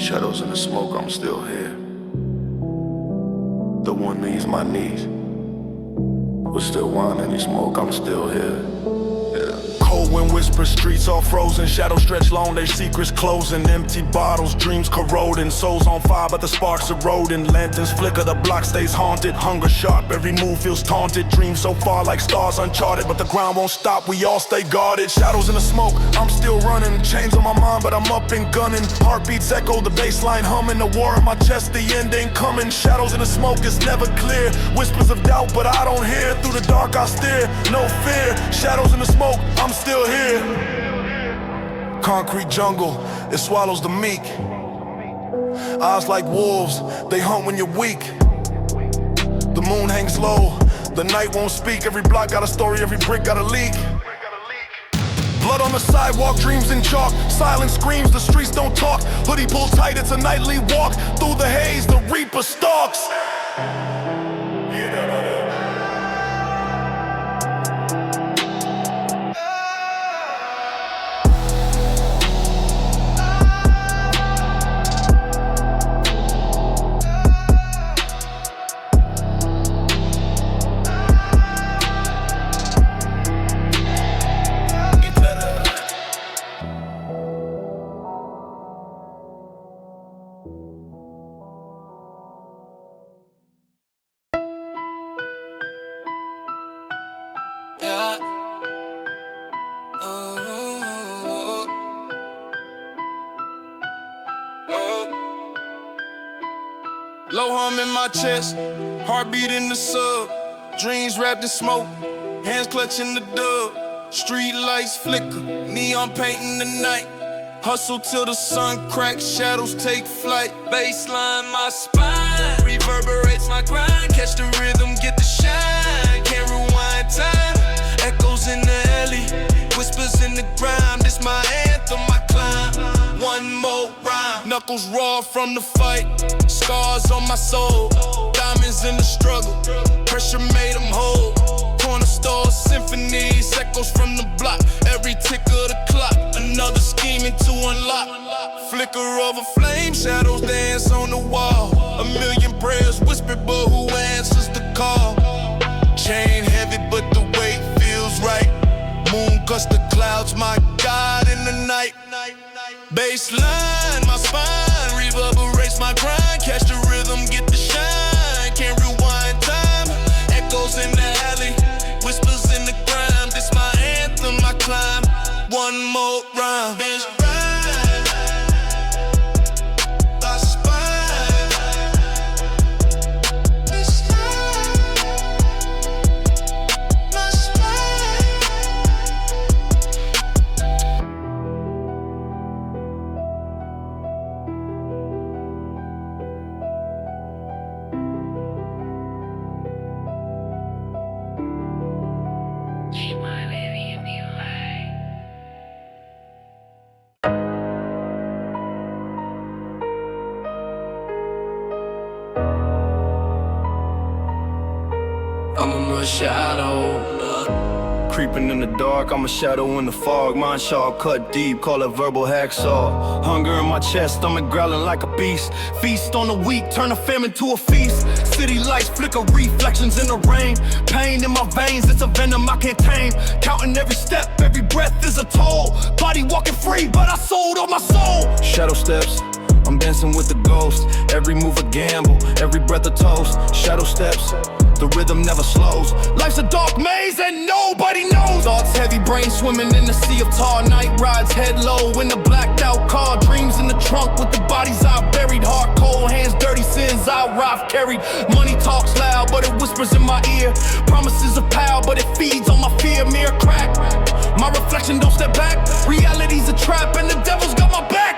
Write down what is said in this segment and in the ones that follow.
Shadows in the smoke, I'm still here. The one needs my knees. We're still winding in smoke, I'm still here. Cold wind whispers, streets all frozen. Shadows stretch long, their secrets closing. Empty bottles, dreams corroding. Souls on fire, but the sparks eroding. Lanterns flicker, the block stays haunted. Hunger sharp, every move feels taunted. Dreams so far like stars uncharted, but the ground won't stop, we all stay guarded. Shadows in the smoke, I'm still running. Chains on my mind, but I'm up and gunning. Heartbeats echo, the bassline humming. The war in my chest, the end ain't coming. Shadows in the smoke, it's never clear. Whispers of doubt, but I don't hear. Through the dark I steer, no fear. Shadows in the smoke, I'm still here. Concrete jungle, it swallows the meek. Eyes like wolves, they hunt when you're weak. The moon hangs low, the night won't speak. Every block got a story, every brick got a leak. Blood on the sidewalk, dreams in chalk. Silence screams, the streets don't talk. Hoodie pulled tight, it's a nightly walk. Through the haze, the reaper stalks. Low hum in my chest, heartbeat in the sub. Dreams wrapped in smoke, hands clutching the dub. Street lights flicker, neon painting the night. Hustle till the sun cracks, shadows take flight. Baseline my spine, reverberates my grind. Catch the rhythm, get the shine. Can't rewind time, echoes in the alley, whispers in the grime. This my anthem, I climb. One more rhyme, knuckles raw from the fight. Scars on my soul, diamonds in the struggle. Pressure made them whole. Corner store symphonies, echoes from the block. Every tick of the clock, another scheming to unlock. Flicker of a flame, shadows dance on the wall. A million prayers whispered, but who answers the call? Chain heavy, but the weight feels right. Moon gust the clouds, my God, in the night. Baseline, my spine, reverberates my grind. Catch the rhythm, get the shine. Can't rewind time, echoes in the alley, whispers in the grime. This my anthem, I climb. One more rhyme, bitch. I'm a shadow, creeping in the dark, I'm a shadow in the fog. Mind sharp, cut deep, call it verbal hacksaw. Hunger in my chest, stomach growling like a beast. Feast on the weak, turn a famine to a feast. City lights flicker, reflections in the rain. Pain in my veins, it's a venom I can't tame. Counting every step, every breath is a toll. Body walking free, but I sold all my soul. Shadow steps, I'm dancing with the ghost. Every move a gamble, every breath a toast. Shadow steps, the rhythm never slows. Life's a dark maze and nobody knows. Thoughts heavy, brain swimming in the sea of tar. Night rides head low in the blacked out car. Dreams in the trunk with the bodies I buried. Heart cold, hands dirty, sins I've carried. Money talks loud, but it whispers in my ear. Promises of power, but it feeds on my fear. Mirror crack, my reflection don't step back. Reality's a trap and the devil's got my back.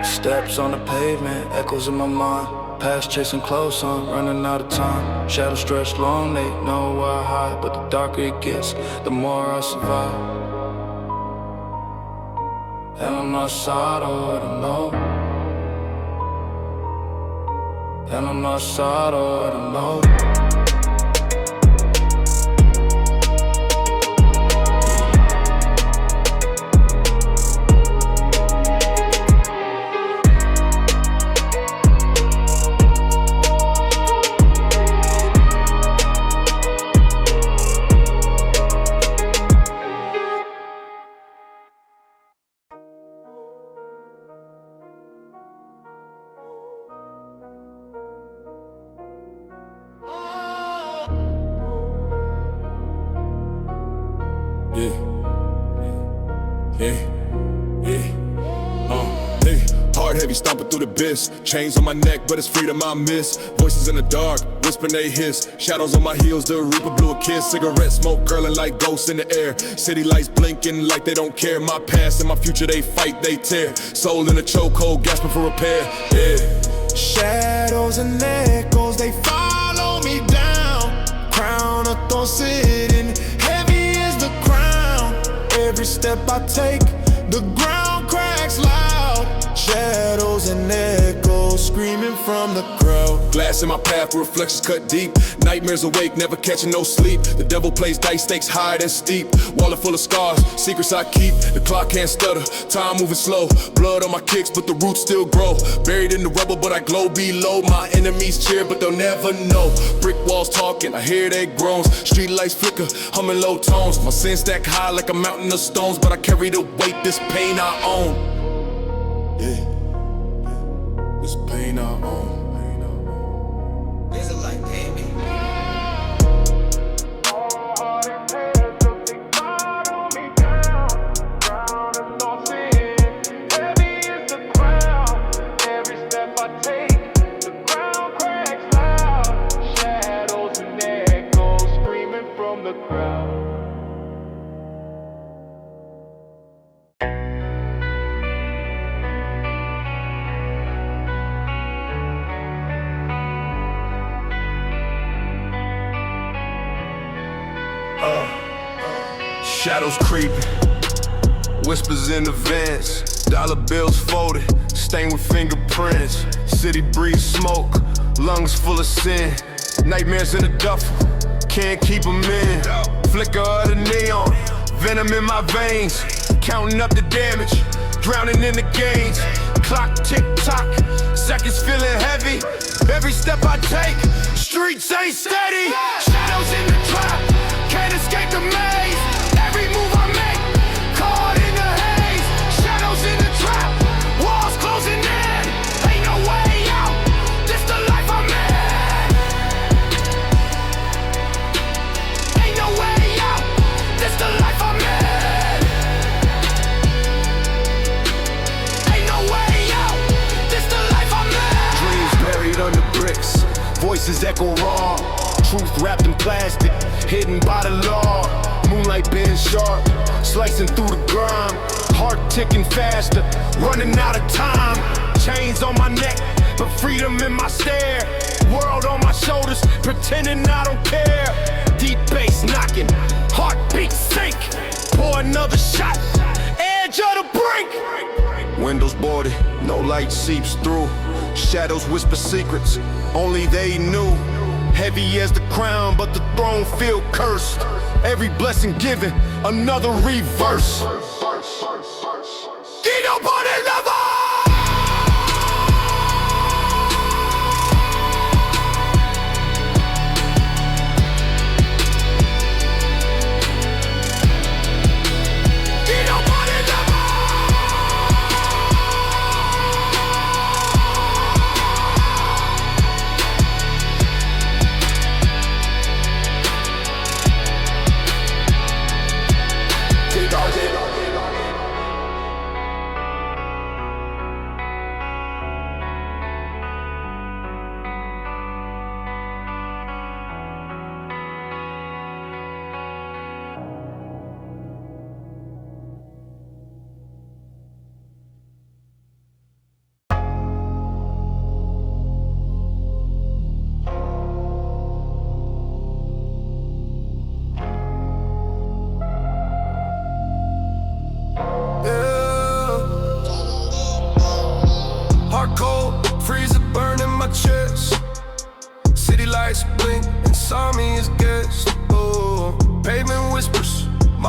Steps on the pavement, echoes in my mind. Past chasing close, I'm running out of time. Shadows stretch long, they know where I hide. But the darker it gets, the more I survive. And I'm not sorry, I don't know. And I'm not sorry, I don't know. Hey, hard, heavy, stomping through the biz. Chains on my neck, but it's freedom I miss. Voices in the dark, whispering they hiss. Shadows on my heels, the reaper blew a kiss. Cigarette smoke curling like ghosts in the air. City lights blinking like they don't care. My past and my future, they fight, they tear. Soul in a chokehold, gasping for repair. Yeah. Shadows and echoes, they follow me down. Crown of thorns sitting, heavy is the crown. Every step I take, the ground cracks loud. Shadows and echoes screaming from the crowd. Glass in my path, reflections cut deep. Nightmares awake, never catching no sleep. The devil plays dice, stakes high and steep. Wallet full of scars, secrets I keep. The clock can't stutter, time moving slow. Blood on my kicks, but the roots still grow. Buried in the rubble, but I glow below. My enemies cheer, but they'll never know. Brick walls talking, I hear their groans. Street lights flicker, humming low tones. My sins stack high like a mountain of stones, but I carry the weight, this pain I own. Yeah, this pain I own. Is it like baby? Shadows creeping, whispers in the vents. Dollar bills folded, stained with fingerprints. City breathes smoke, lungs full of sin. Nightmares in the duffel, can't keep them in. Flicker of the neon, venom in my veins. Counting up the damage, drowning in the gains. Clock tick tock, seconds feeling heavy. Every step I take, streets ain't steady. Shadows in the trap, can't escape the maze. Every move I make, caught in the haze. Shadows in the trap, walls closing in. Ain't no way out, this the life I'm in. Ain't no way out, this the life I'm in. Ain't no way out, this the life I'm in. Dreams buried under bricks, voices echo raw. Truth wrapped in plastic, hidden by the law. Moonlight being sharp, slicing through the grime. Heart ticking faster, running out of time. Chains on my neck, but freedom in my stare. World on my shoulders, pretending I don't care. Deep bass knocking, heartbeat sink. Pour another shot, edge of the brink. Windows boarded, no light seeps through. Shadows whisper secrets, only they knew. Heavy as the crown, but the throne feel cursed. Every blessing given, another reverse. Get up on it, level!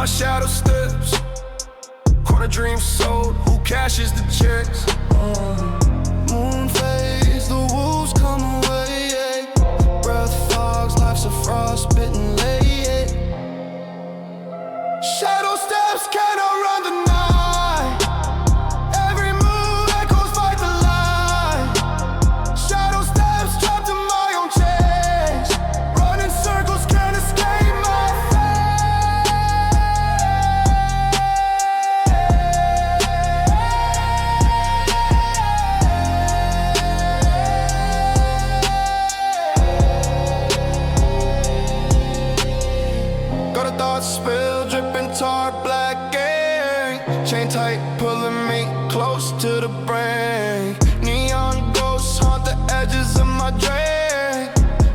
Shadow steps, corner dreams sold. Who cashes the checks? Moon fades, the wolves come away. Breath fogs, life's a frostbitten lake. Shadow steps cannot run the night. Every move echoes fight the light. Shadow steps trapped in my own chains. Running circles can't escape my fate. gang. Chain tight, pulling me close to the brink. Neon ghosts haunt the edges of my drink.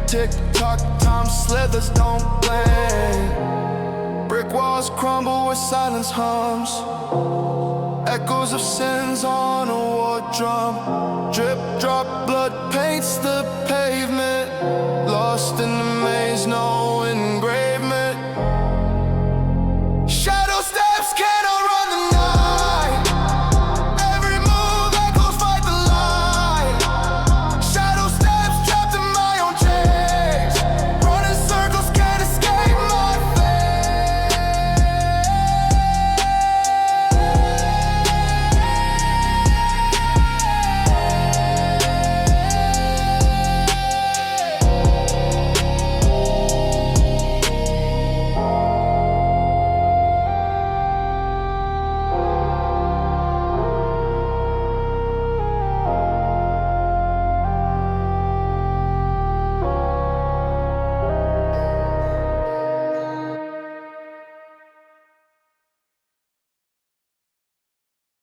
Tick-tock, time slithers, don't blink. Brick walls crumble where silence hums. Echoes of sins on a war drum. Drip, drop, blood paints the pavement. Lost in the maze, knowing